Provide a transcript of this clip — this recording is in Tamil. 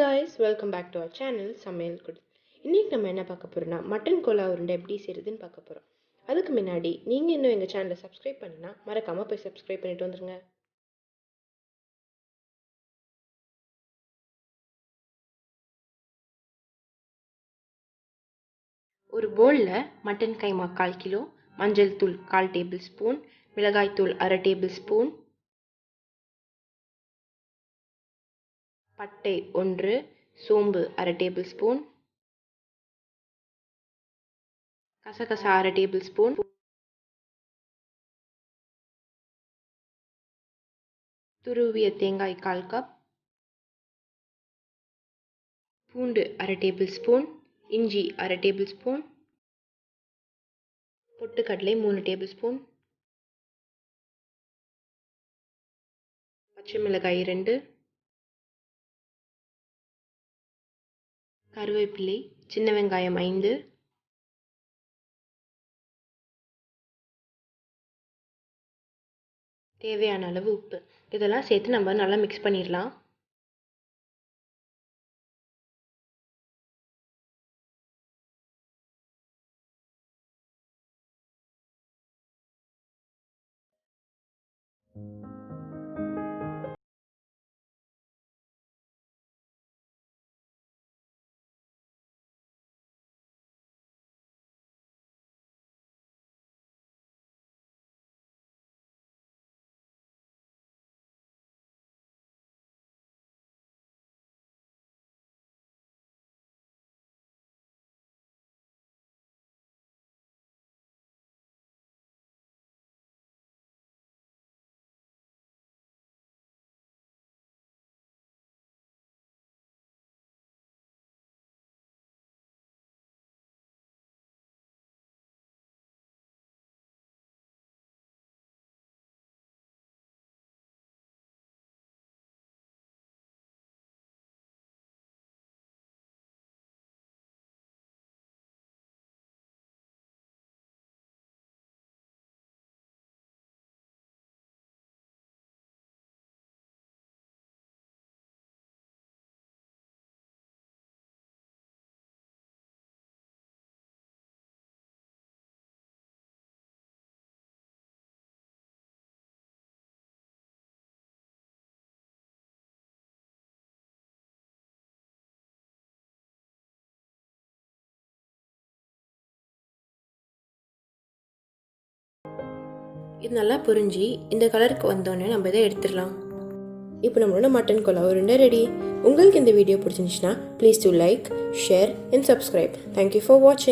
guys, welcome back to our channel samayalkudil. இன்னைக்கு நம்ம என்ன பார்க்க போறோம்னா மட்டன் கோலா உருண்டை எப்படி செய்யறதுன்னு பார்க்க போறோம். அதுக்கு முன்னாடி நீங்க இன்னும் எங்க சேனலை சப்ஸ்கிரைப் பண்ணனா மறக்காம போய் சப்ஸ்கிரைப் பண்ணிட்டு வந்துருங்க. ஒரு பவுல்ல மட்டன் கைமா 1/4 கிலோ, மஞ்சள் தூள் 1/4 டேபிள் ஸ்பூன், மிளகாய் தூள் 1/2 டேபிள் ஸ்பூன், பட்டை 1, சோம்பு 1/2 டேபிள் ஸ்பூன், கசகசா 1/2 டேபிள் ஸ்பூன், துருவிய தேங்காய் 1/4 கப், பூண்டு 1/2 டேபிள் ஸ்பூன், இஞ்சி 1/2 டேபிள் ஸ்பூன், பொட்டுக்கடலை 3 டேபிள் ஸ்பூன், பச்சை மிளகாய் 2, கருவேப்பிலை, சின்ன வெங்காயம் 5, தேவையான அளவு உப்பு. இதெல்லாம் சேர்த்து நம்ம நல்லா மிக்ஸ் பண்ணிடலாம். இது நல்லா புரிஞ்சு இந்த கலருக்கு வந்தோடனே நம்ம இதை எடுத்துடலாம். இப்போ நம்மளோட மட்டன் கோலா உருண்டை ரெடி. உங்களுக்கு இந்த வீடியோ பிடிச்சிருந்துச்சுன்னா please to like, share and subscribe. Thank you for வாட்சிங்.